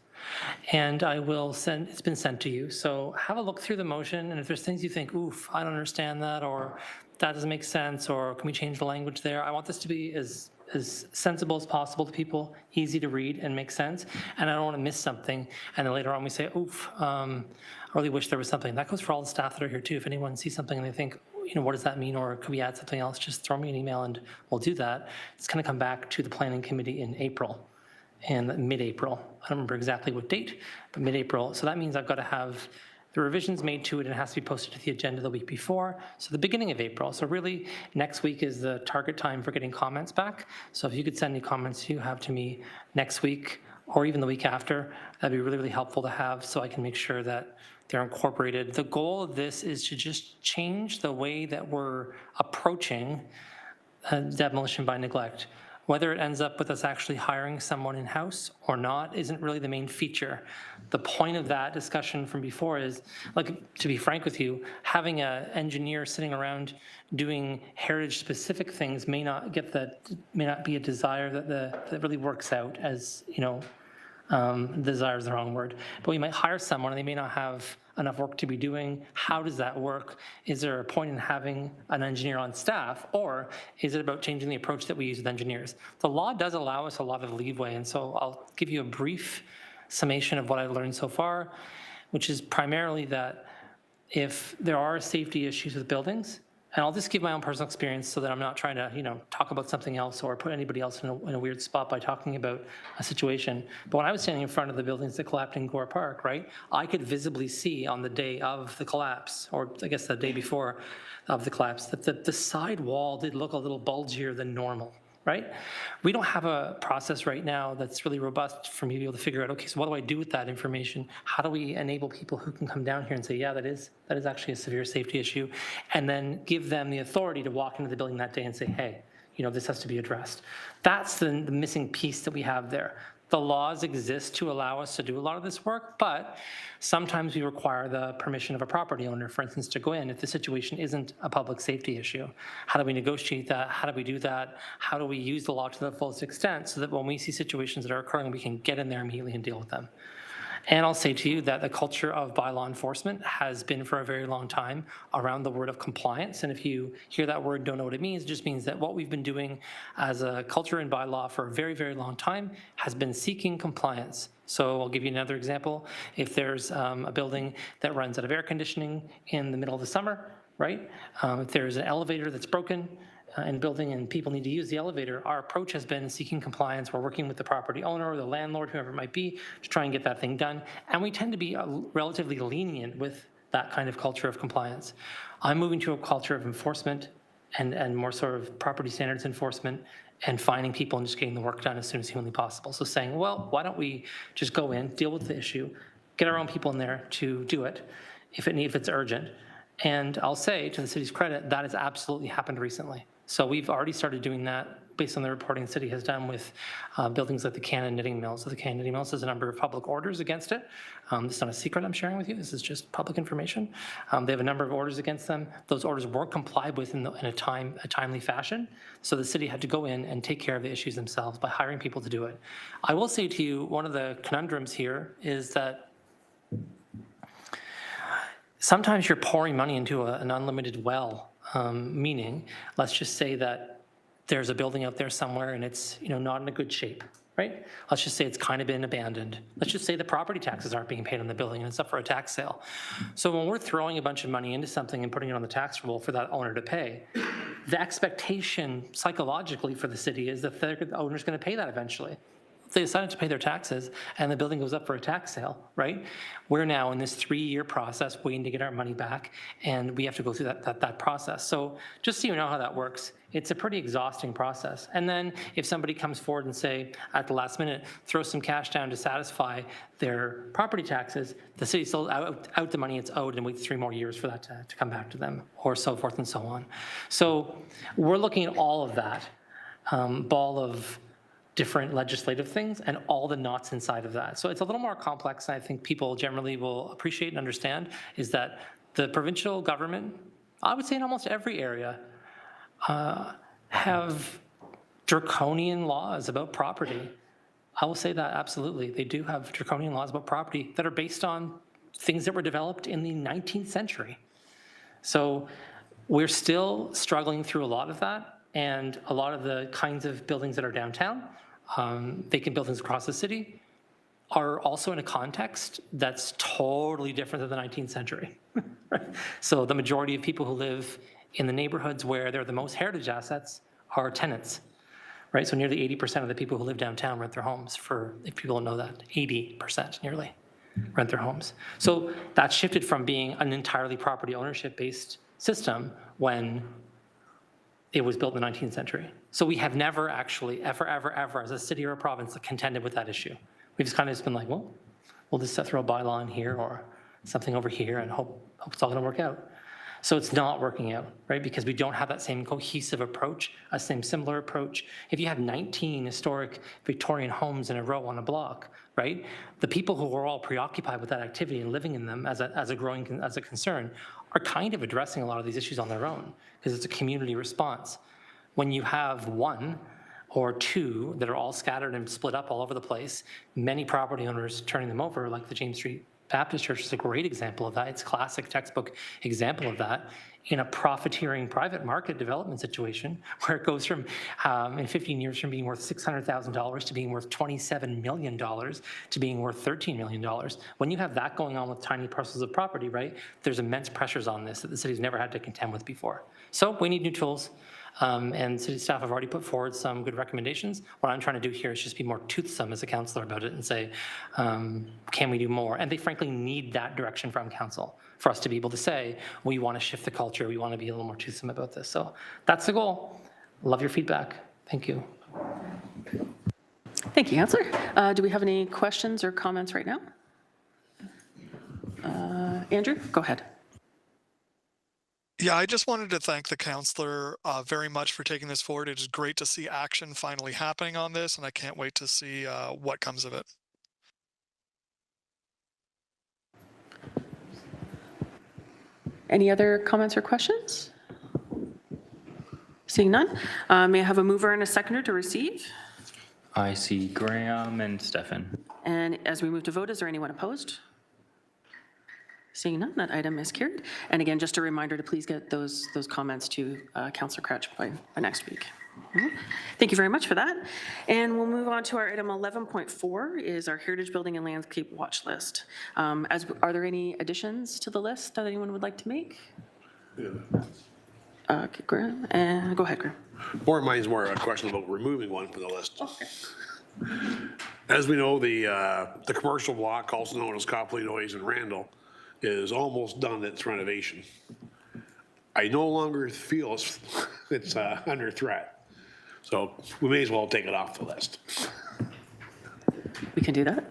And I will send, it's been sent to you. So have a look through the motion, and if there's things you think, oof, I don't understand that, or that doesn't make sense, or can we change the language there? I want this to be as sensible as possible to people, easy to read and make sense. And I don't want to miss something. And then later on we say, oof, I really wish there was something. That goes for all the staff that are here too. If anyone sees something and they think, what does that mean? Or could we add something else? Just throw me an email and we'll do that. It's going to come back to the Planning Committee in April, and mid-April. I don't remember exactly what date, but mid-April. So that means I've got to have the revisions made to it, and it has to be posted to the agenda the week before. So the beginning of April. So really, next week is the target time for getting comments back. So if you could send any comments you have to me next week or even the week after, that'd be really, really helpful to have so I can make sure that they're incorporated. The goal of this is to just change the way that we're approaching demolition by neglect. Whether it ends up with us actually hiring someone in-house or not isn't really the main feature. The point of that discussion from before is, like, to be frank with you, having an engineer sitting around doing heritage-specific things may not be a desire that really works out as, desire is the wrong word. But we might hire someone and they may not have enough work to be doing. How does that work? Is there a point in having an engineer on staff, or is it about changing the approach that we use with engineers? The law does allow us a lot of leeway, and so I'll give you a brief summation of what I've learned so far, which is primarily that if there are safety issues with buildings, and I'll just give my own personal experience so that I'm not trying to, talk about something else or put anybody else in a weird spot by talking about a situation. But when I was standing in front of the buildings that collapsed in Gore Park, right, I could visibly see on the day of the collapse, or I guess the day before of the collapse, that the side wall did look a little bulgier than normal. Right? We don't have a process right now that's really robust for me to be able to figure out, okay, so what do I do with that information? How do we enable people who can come down here and say, yeah, that is actually a severe safety issue, and then give them the authority to walk into the building that day and say, hey, this has to be addressed. That's the missing piece that we have there. The laws exist to allow us to do a lot of this work, but sometimes we require the permission of a property owner, for instance, to go in if the situation isn't a public safety issue. How do we negotiate that? How do we do that? How do we use the law to the fullest extent so that when we see situations that are occurring, we can get in there immediately and deal with them? And I'll say to you that the culture of bylaw enforcement has been for a very long time around the word of compliance. And if you hear that word, don't know what it means, it just means that what we've been doing as a culture in bylaw for a very, very long time has been seeking compliance. So I'll give you another example. If there's a building that runs out of air conditioning in the middle of the summer, right? If there's an elevator that's broken in a building and people need to use the elevator, our approach has been seeking compliance. We're working with the property owner or the landlord, whoever it might be, to try and get that thing done. And we tend to be relatively lenient with that kind of culture of compliance. I'm moving to a culture of enforcement and more sort of property standards enforcement and finding people and just getting the work done as soon as humanly possible. So saying, well, why don't we just go in, deal with the issue, get our own people in there to do it if it's urgent. And I'll say, to the city's credit, that has absolutely happened recently. So we've already started doing that based on the reporting the city has done with buildings like the Cannon Knitting Mills. So the Cannon Knitting Mills has a number of public orders against it. This is not a secret I'm sharing with you. This is just public information. They have a number of orders against them. Those orders weren't complied with in a timely fashion. So the city had to go in and take care of the issues themselves by hiring people to do it. I will say to you, one of the conundrums here is that sometimes you're pouring money into an unlimited well. Meaning, let's just say that there's a building out there somewhere and it's not in a good shape, right? Let's just say it's kind of been abandoned. Let's just say the property taxes aren't being paid on the building and it's up for a tax sale. So when we're throwing a bunch of money into something and putting it on the tax roll for that owner to pay, the expectation psychologically for the city is that the owner's going to pay that eventually. If they decided to pay their taxes and the building goes up for a tax sale, right? We're now in this 3-year process waiting to get our money back, and we have to go through that process. So just so you know how that works, it's a pretty exhausting process. And then if somebody comes forward and say, at the last minute, throw some cash down to satisfy their property taxes, the city still out the money it's owed and waits 3 more years for that to come back to them, or so forth and so on. So we're looking at all of that ball of different legislative things and all the knots inside of that. So it's a little more complex, and I think people generally will appreciate and understand, is that the provincial government, I would say in almost every area, have draconian laws about property. I will say that absolutely. They do have draconian laws about property that are based on things that were developed in the 19th century. So we're still struggling through a lot of that, and a lot of the kinds of buildings that are downtown, vacant buildings across the city, are also in a context that's totally different than the 19th century. Right? So the majority of people who live in the neighborhoods where there are the most heritage assets are tenants, right? So nearly 80% of the people who live downtown rent their homes for, if people don't know that, 80% nearly rent their homes. So that shifted from being an entirely property ownership-based system when it was built in the 19th century. So we have never actually, ever, as a city or a province, contended with that issue. We've just kind of been like, well, we'll just throw a bylaw in here or something over here and hope it's all going to work out. So it's not working out, right? Because we don't have that same cohesive approach, a same similar approach. If you have 19 historic Victorian homes in a row on a block, right? The people who are all preoccupied with that activity and living in them as a concern are kind of addressing a lot of these issues on their own, because it's a community response. When you have 1 or 2 that are all scattered and split up all over the place, many property owners turning them over, like the James Street Baptist Church is a great example of that. It's a classic textbook example of that in a profiteering private market development situation where it goes from, in 15 years, from being worth $600,000 to being worth $27 million to being worth $13 million. When you have that going on with tiny parcels of property, right, there's immense pressures on this that the city's never had to contend with before. So we need new tools. And city staff have already put forward some good recommendations. What I'm trying to do here is just be more toothsome as a councillor about it and say, can we do more? And they frankly need that direction from council for us to be able to say, we want to shift the culture, we want to be a little more toothsome about this. So that's the goal. Love your feedback. Thank you. Thank you, Councillor. Do we have any questions or comments right now? Andrew, go ahead. Yeah, I just wanted to thank the councillor very much for taking this forward. It is great to see action finally happening on this, and I can't wait to see what comes of it. Any other comments or questions? Seeing none, may I have a mover and a seconder to receive? I see Graham and Stefan. And as we move to vote, is there anyone opposed? Seeing none, that item is carried. And again, just a reminder to please get those comments to Councillor Crouch by next week. Thank you very much for that. And we'll move on to our item 11.4 is our Heritage Building and Landscape Watch List. Are there any additions to the list that anyone would like to make? Okay, Graham, and go ahead, Graham. Mine's more a question about removing one from the list. Okay. As we know, the commercial block, also known as Copley Noise and Randall, is almost done its renovation. I no longer feel it's under threat. So we may as well take it off the list. We can do that.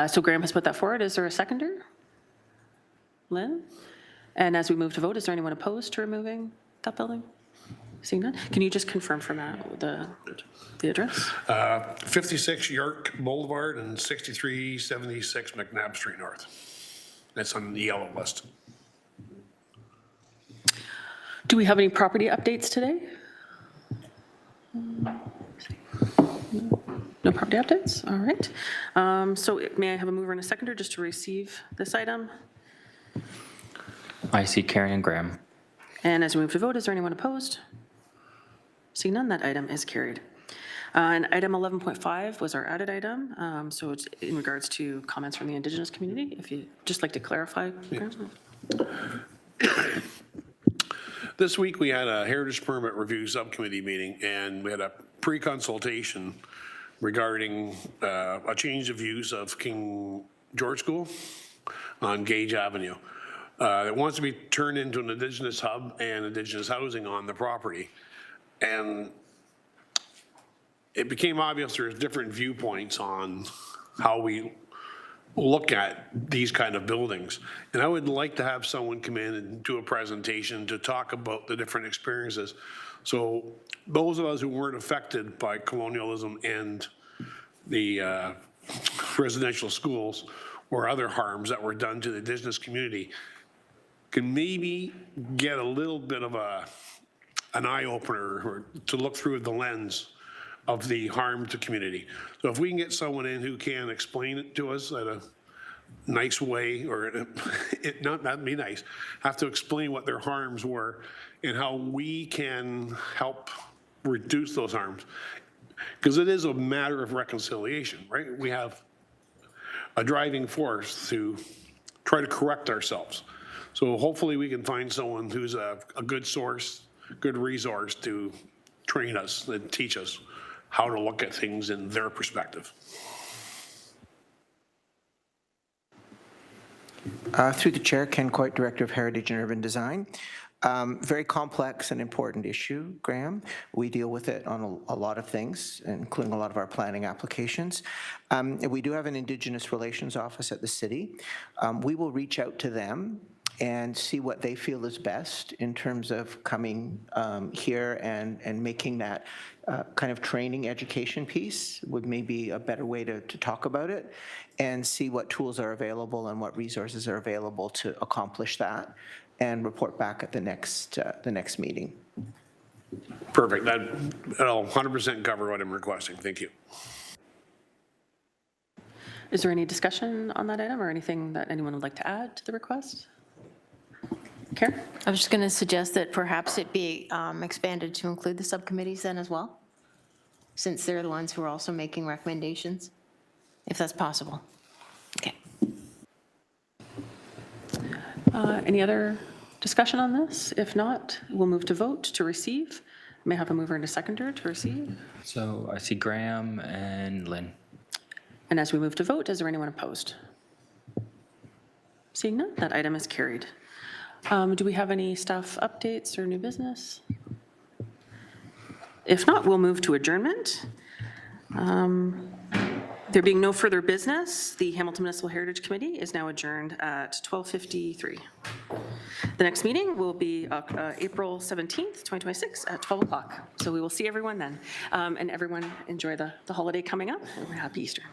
So Graham has put that forward. Is there a seconder? Lynn? And as we move to vote, is there anyone opposed to removing that building? Seeing none. Can you just confirm for Matt the address? 56 York Boulevard and 6376 McNabb Street North. That's on the yellow list. Do we have any property updates today? No property updates? All right. So may I have a mover and a seconder just to receive this item? I see Karen and Graham. And as we move to vote, is there anyone opposed? Seeing none, that item is carried. And item 11.5 was our added item, so it's in regards to comments from the Indigenous community, if you'd just like to clarify. This week, we had a Heritage Permit Review Subcommittee meeting, and we had a pre-consultation regarding a change of use of King George School on Gage Avenue. It wants to be turned into an Indigenous hub and Indigenous housing on the property. And it became obvious there's different viewpoints on how we look at these kind of buildings. And I would like to have someone come in and do a presentation to talk about the different experiences. So those of us who weren't affected by colonialism and the residential schools or other harms that were done to the Indigenous community can maybe get a little bit of an eye-opener or to look through the lens of the harm to community. So if we can get someone in who can explain it to us at a nice way, or not be nice, have to explain what their harms were and how we can help reduce those harms. Because it is a matter of reconciliation, right? We have a driving force to try to correct ourselves. So hopefully we can find someone who's a good source, good resource to train us and teach us how to look at things in their perspective. Through the chair, Ken Coit, Director of Heritage and Urban Design. Very complex and important issue, Graham. We deal with it on a lot of things, including a lot of our planning applications. We do have an Indigenous Relations Office at the city. We will reach out to them and see what they feel is best in terms of coming here and making that kind of training education piece would maybe a better way to talk about it, and see what tools are available and what resources are available to accomplish that, and report back at the next meeting. Perfect. That'll 100% cover what I'm requesting. Thank you. Is there any discussion on that item or anything that anyone would like to add to the request? Karen? I was just going to suggest that perhaps it be expanded to include the subcommittees then as well, since they're the ones who are also making recommendations, if that's possible. Okay. Any other discussion on this? If not, we'll move to vote to receive. May I have a mover and a seconder to receive? So I see Graham and Lynn. And as we move to vote, is there anyone opposed? Seeing none, that item is carried. Do we have any staff updates or new business? If not, we'll move to adjournment. There being no further business, the Hamilton Municipal Heritage Committee is now adjourned at 12:53. The next meeting will be April 17th, 2026 at 12 o'clock. So we will see everyone then. And everyone enjoy the holiday coming up, and happy Easter.